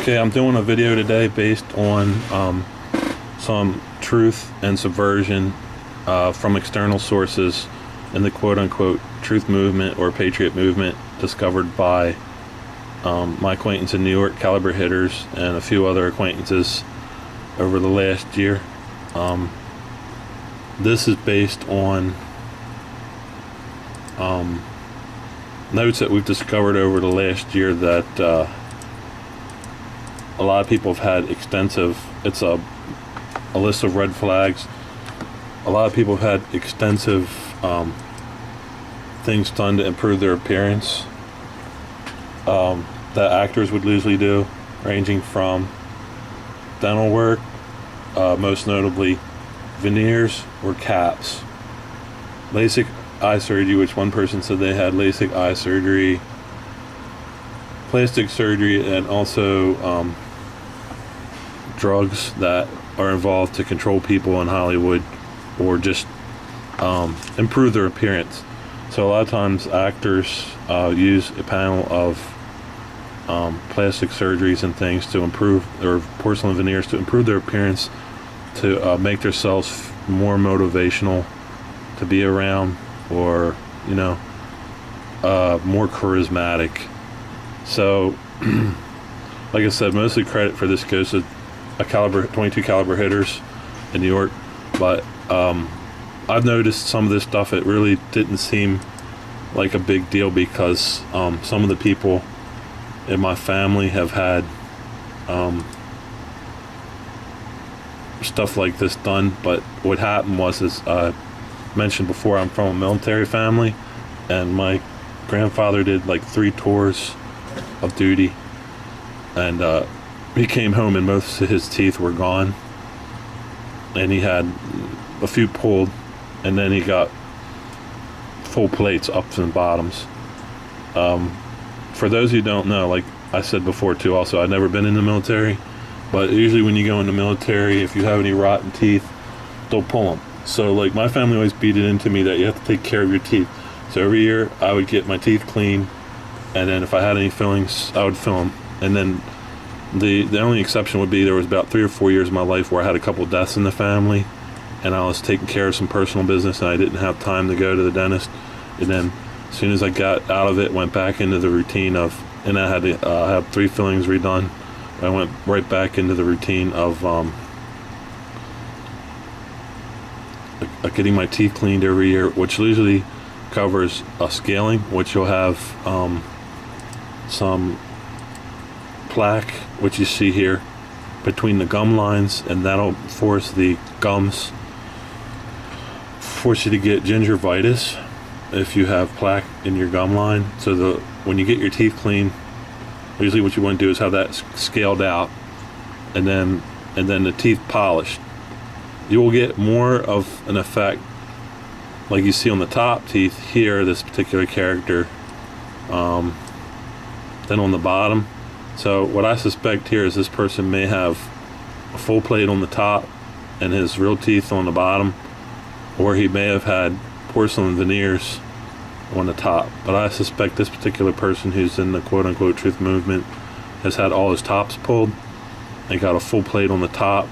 Okay, I'm doing a video today based on some truth and subversion from external sources in the quote-unquote truth movement or patriot movement discovered by my acquaintance in New York, Caliber Hitters, and a few other acquaintances over the last year. This is based on notes that we've discovered over the last year that a lot of people have had extensive, it's a list of red flags. A lot of people have had extensive things done to improve their appearance that actors would usually do, ranging from dental work, most notably veneers or caps, LASIK eye surgery, which one person said they had LASIK eye surgery, plastic surgery, and also drugs that are involved to control people in Hollywood or just improve their appearance. So a lot of times actors use a panel of plastic surgeries and things to improve, or porcelain veneers to improve their appearance, to make themselves more motivational to be around, or more charismatic. So like I said, mostly credit for this goes to a 22 caliber hitters in New York, but I've noticed some of this stuff, it really didn't seem like a big deal, because some of the people in my family have had stuff like this done. But what happened was, as I mentioned before, I'm from a military family, and my grandfather did like 3 tours of duty, and he came home and most of his teeth were gone, and he had a few pulled, and then he got full plates, ups and bottoms. For those who don't know, like I said before too, also, I've never been in the military, but usually when you go in the military, if you have any rotten teeth, they'll pull them. So like my family always beat it into me that you have to take care of your teeth. So every year I would get my teeth cleaned, and then if I had any fillings, I would fill them. And then the only exception would be, there was about 3 or 4 years of my life where I had a couple deaths in the family, and I was taking care of some personal business, and I didn't have time to go to the dentist. And then as soon as I got out of it, went back into the routine of, and I had to have 3 fillings redone. I went right back into the routine of getting my teeth cleaned every year, which usually covers scaling, which you'll have some plaque, which you see here between the gum lines, and that'll force the gums, force you to get gingivitis if you have plaque in your gum line. So when you get your teeth clean, usually what you want to do is have that scaled out, and then the teeth polished. You will get more of an effect like you see on the top teeth here, this particular character, than on the bottom. So what I suspect here is this person may have a full plate on the top and his real teeth on the bottom, or he may have had porcelain veneers on the top. But I suspect this particular person, who's in the quote-unquote truth movement, has had all his tops pulled and got a full plate on the top,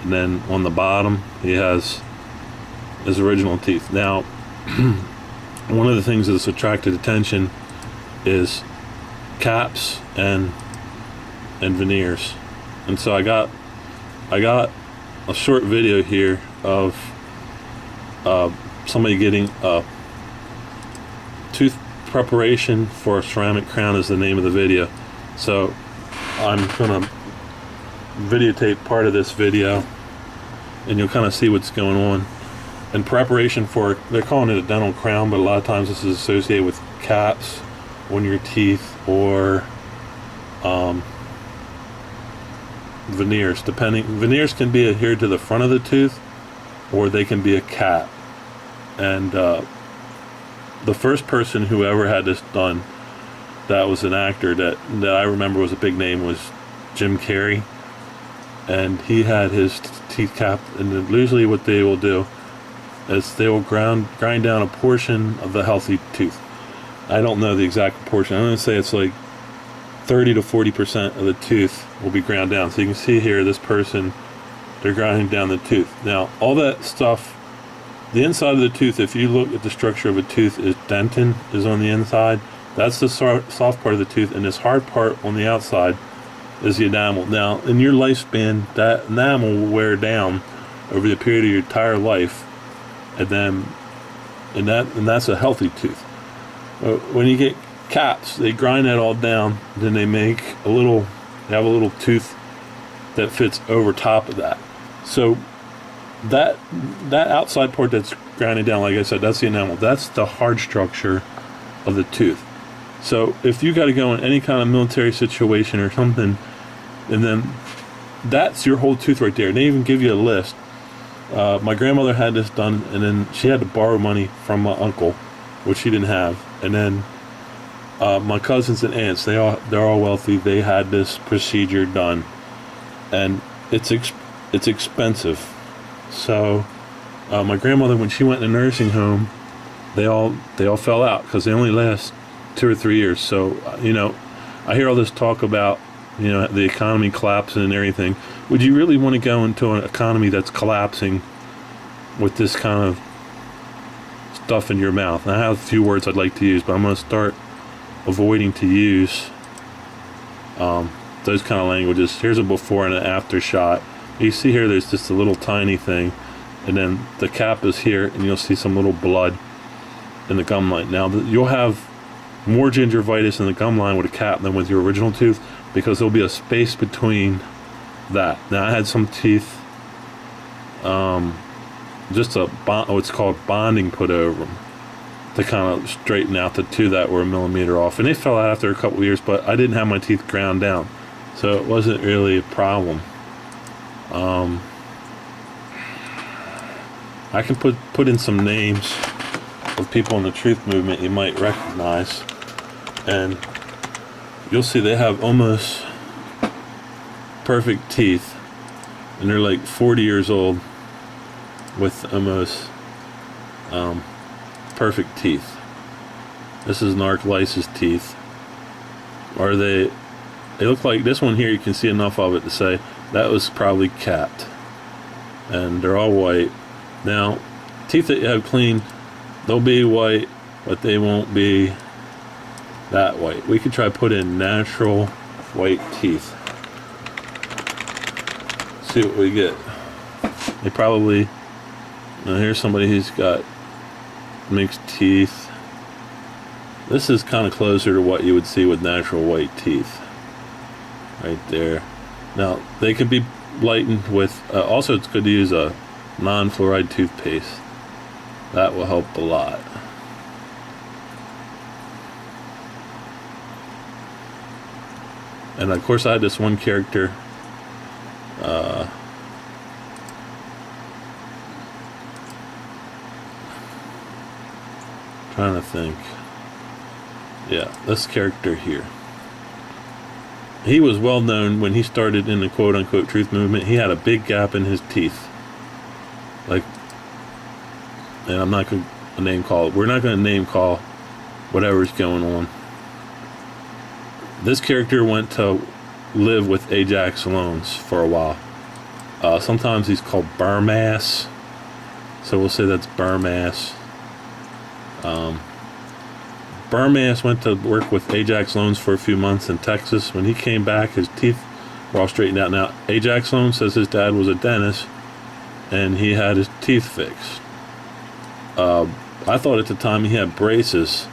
and then on the bottom he has his original teeth. Now one of the things that's attracted attention is caps and veneers, and so I got a short video here of somebody getting a tooth preparation for a ceramic crown, is the name of the video. So I'm gonna videotape part of this video, and you'll kind of see what's going on. In preparation for, they're calling it a dental crown, but a lot of times this is associated with caps on your teeth, or veneers. Veneers can be adhered to the front of the tooth, or they can be a cap. And the first person who ever had this done, that was an actor that I remember was a big name, was Jim Carrey, and he had his teeth capped. And usually what they will do is they will grind down a portion of the healthy tooth. I don't know the exact proportion. I'm going to say it's like 30 to 40% of the tooth will be ground down. So you can see here, this person, they're grinding down the tooth. Now, all that stuff, the inside of the tooth, if you look at the structure of a tooth, is dentin is on the inside. That's the soft part of the tooth, and this hard part on the outside is the enamel. Now, in your lifespan, that enamel will wear down over the period of your entire life, and that's a healthy tooth. When you get cats, they grind that all down, then they have a little tooth that fits over top of that. So that outside part that's grinding down, like I said, that's the enamel. That's the hard structure of the tooth. So if you got to go in any kind of military situation or something, and then that's your whole tooth right there. And they even give you a list. My grandmother had this done, and then she had to borrow money from my uncle, which she didn't have. And then my cousins and aunts, they're all wealthy. They had this procedure done, and it's expensive. So my grandmother, when she went in a nursing home, they all fell out because they only last 2 or 3 years. So I hear all this talk about the economy collapsing and everything. Would you really want to go into an economy that's collapsing with this kind of stuff in your mouth? And I have a few words I'd like to use, but I'm going to start avoiding to use those kind of languages. Here's a before and an after shot. You see here, there's just a little tiny thing, and then the cap is here, and you'll see some little blood in the gum line. Now, you'll have more gingivitis in the gum line with a cap than with your original tooth, because there'll be a space between that. Now, I had some teeth, just what's called bonding put over them to kind of straighten out the two that were a millimeter off, and they fell out after a couple of years, but I didn't have my teeth ground down, so it wasn't really a problem. I can put in some names of people in the truth movement you might recognize, and you'll see they have almost perfect teeth, and they're like 40 years old with almost perfect teeth. This is Nark Lice's teeth. They look like this one here. You can see enough of it to say that was probably capped, and they're all white. Now, teeth that you have clean, they'll be white, but they won't be that white. We could try put in natural white teeth. See what we get. They probably, now here's somebody who's got mixed teeth. This is kind of closer to what you would see with natural white teeth. Right there. Now, they could be lightened with, also it's good to use a non-fluoride toothpaste. That will help a lot. And of course I had this one character, trying to think. Yeah, this character here. He was well known when he started in the quote-unquote truth movement. He had a big gap in his teeth. And I'm not going to name call it. We're not going to name call whatever's going on. This character went to live with Ajax Loans for a while. Sometimes he's called Bermass, so we'll say that's Bermass. Bermass went to work with Ajax Loans for a few months in Texas. When he came back, his teeth were all straightened out. Now, Ajax Loans says his dad was a dentist, and he had his teeth fixed. I thought at the time he had braces,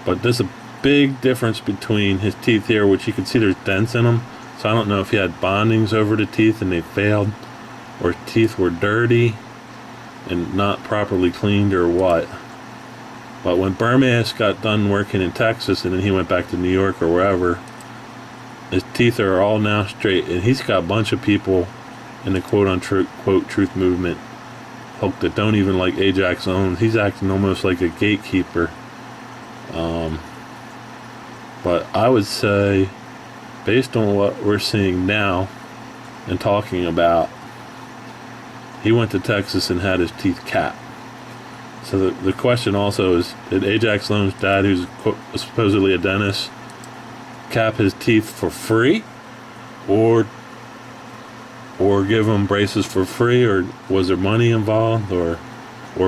but there's a big difference between his teeth here, which you can see there's dents in them. So I don't know if he had bondings over the teeth and they failed, or teeth were dirty and not properly cleaned, or what. But when Bermass got done working in Texas and then he went back to New York or wherever, his teeth are all now straight, and he's got a bunch of people in the quote-unquote truth movement hooked that don't even like Ajax Loans. He's acting almost like a gatekeeper. But I would say, based on what we're seeing now and talking about, he went to Texas and had his teeth capped. So the question also is, did Ajax Loans' dad, who's supposedly a dentist, cap his teeth for free, or give him braces for free, or was there money involved, or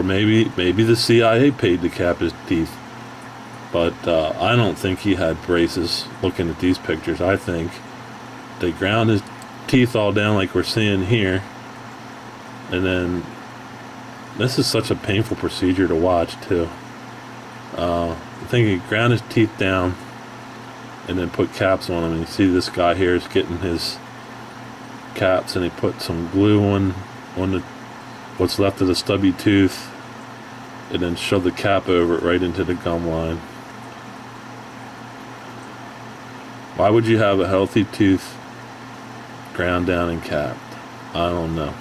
maybe the CIA paid to cap his teeth. But I don't think he had braces. Looking at these pictures, I think they ground his teeth all down like we're seeing here, and then this is such a painful procedure to watch too. I think he ground his teeth down and then put caps on them. And you see this guy here is getting his caps, and he put some glue on the what's left of the stubby tooth, and then shoved the cap over it right into the gum line. Why would you have a healthy tooth ground down and capped? I don't know.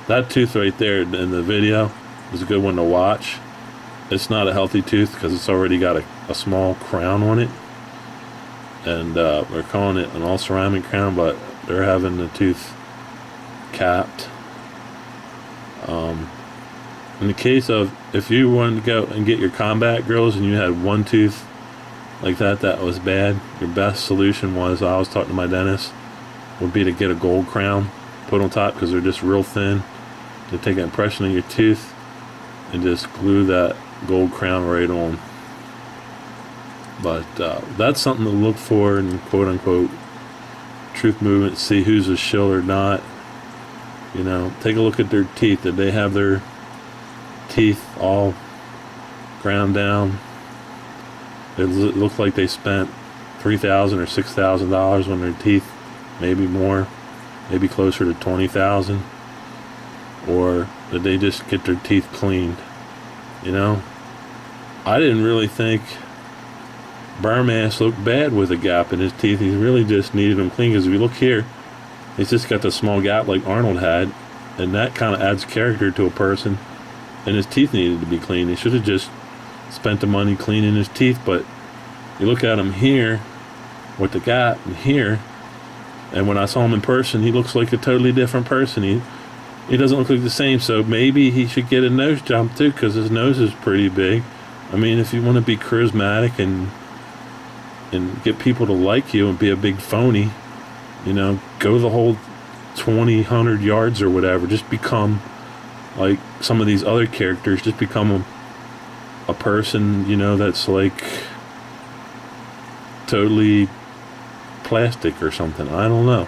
That tooth right there in the video is a good one to watch. It's not a healthy tooth because it's already got a small crown on it, and we're calling it an all ceramic crown, but they're having the tooth capped. In the case of if you wanted to go and get your combat grills and you had one tooth like that was bad, your best solution was, I was talking to my dentist, would be to get a gold crown put on top, because they're just real thin. To take an impression of your tooth and just glue that gold crown right on. But that's something to look for in quote unquote truth movement, see who's a shill or not. You know, take a look at their teeth. Did they have their teeth all ground down? It looked like they spent $3,000 or $6,000 on their teeth, maybe more, maybe closer to $20,000. Or did they just get their teeth cleaned? You know, I didn't really think Bermass looked bad with a gap in his teeth. He really just needed them clean, because if you look here, he's just got the small gap like Arnold had, and that kind of adds character to a person, and his teeth needed to be clean. He should have just spent the money cleaning his teeth. But you look at him here with the gap, and here, and when I saw him in person, he looks like a totally different person. He doesn't look like the same. So maybe he should get a nose job too, because his nose is pretty big. I mean, if you want to be charismatic and get people to like you and be a big phony, you know, go the whole 100 yards or whatever. Just become like some of these other characters. Just become a person, you know, that's like totally plastic or something. I don't know.